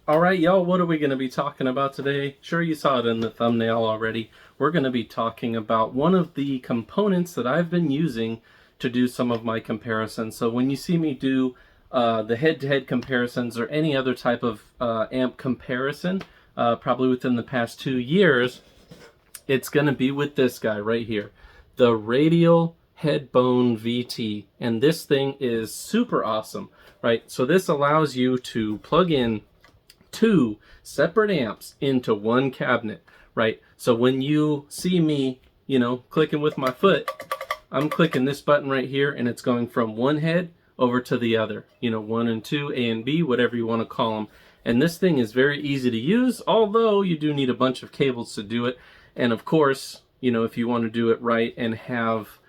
Alright, y'all, what are we going to be talking about today? Sure, you saw it in the thumbnail already. We're going to be talking about one of the components that I've been using to do some of my comparisons. So when you see me do the head-to-head comparisons or any other type of amp comparison, probably within the past 2 years, it's going to be with this guy right here, the Radial Headbone VT. And this thing is super awesome, right? So this allows you to plug in 2 separate amps into one cabinet, right? So when you see me, clicking with my foot, I'm clicking this button right here and it's going from one head over to the other, 1 and 2, A and B, whatever you want to call them. And this thing is very easy to use, although you do need a bunch of cables to do it. And of course, if you want to do it right and have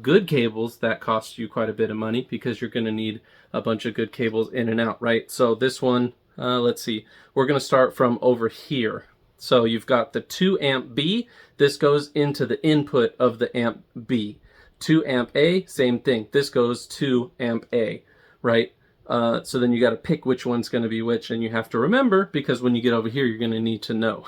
good cables, that costs you quite a bit of money because you're going to need a bunch of good cables in and out, right? So this one, let's see, we're going to start from over here. So you've got the 2 amp B. This goes into the input of the amp B. 2 amp A, same thing. This goes to amp A, right? So then you got to pick which one's going to be which, and you have to remember, because when you get over here, you're going to need to know,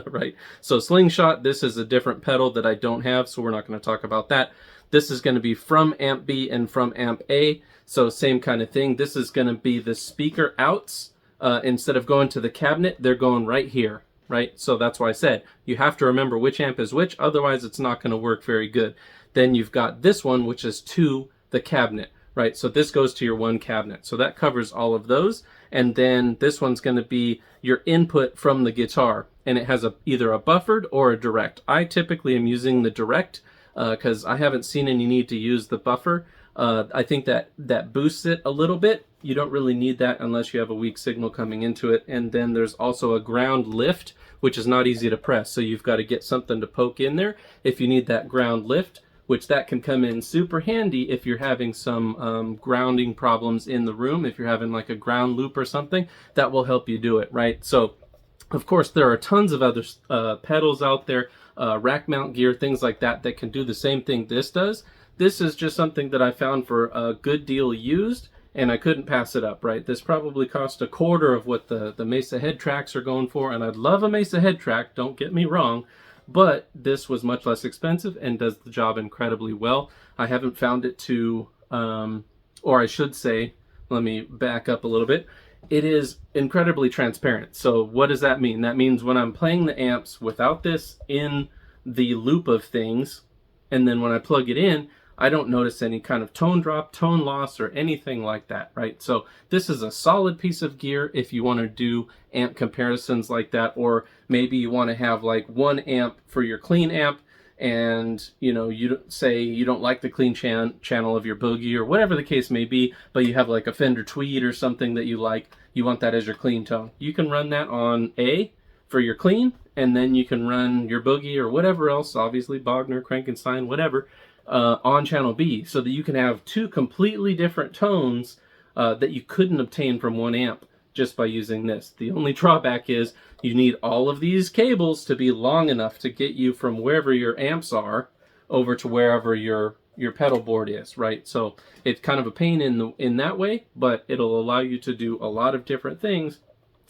right? So Slingshot, this is a different pedal that I don't have, so we're not going to talk about that. This is going to be from amp B and from amp A, so same kind of thing. This is going to be the speaker outs. Instead of going to the cabinet, they're going right here, right? So that's why I said you have to remember which amp is which, otherwise it's not going to work very good. Then you've got this one, which is to the cabinet, right? So this goes to your one cabinet. So that covers all of those. And then this one's going to be your input from the guitar, and it has either a buffered or a direct. I typically am using the direct because I haven't seen any need to use the buffer. I think that boosts it a little bit. You don't really need that unless you have a weak signal coming into it. And then there's also a ground lift, which is not easy to press. So you've got to get something to poke in there if you need that ground lift, which that can come in super handy if you're having some grounding problems in the room. If you're having like a ground loop or something, that will help you do it, right? So of course there are tons of other pedals out there, rack mount gear, things like that can do the same thing this does. This is just something that I found for a good deal used, and I couldn't pass it up, right? This probably cost a quarter of what the Mesa head tracks are going for, and I'd love a Mesa head track, don't get me wrong, but this was much less expensive and does the job incredibly well. I haven't found it to, or I should say, let me back up a little bit. It is incredibly transparent. So what does that mean? That means when I'm playing the amps without this in the loop of things, and then when I plug it in, I don't notice any kind of tone drop, tone loss, or anything like that, right? So this is a solid piece of gear if you want to do amp comparisons like that, or maybe you want to have like 1 amp for your clean amp, and you say you don't like the clean channel of your Boogie or whatever the case may be, but you have like a Fender Tweed or something that you like, you want that as your clean tone. You can run that on A for your clean, and then you can run your Boogie or whatever else, obviously Bogner, Frankenstein, whatever, on channel B, so that you can have 2 completely different tones that you couldn't obtain from 1 amp just by using this. The only drawback is you need all of these cables to be long enough to get you from wherever your amps are over to wherever your pedal board is, right? So it's kind of a pain in that way, but it'll allow you to do a lot of different things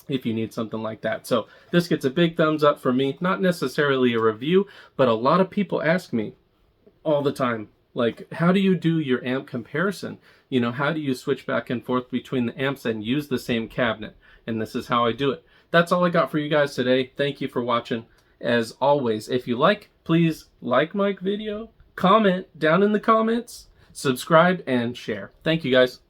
if you need something like that. So this gets a big thumbs up for me. Not necessarily a review, but a lot of people ask me all the time, like, how do you do your amp comparison? How do you switch back and forth between the amps and use the same cabinet? And this is how I do it. That's all I got for you guys today. Thank you for watching. As always, if you like, please like my video, comment down in the comments, subscribe, and share. Thank you guys.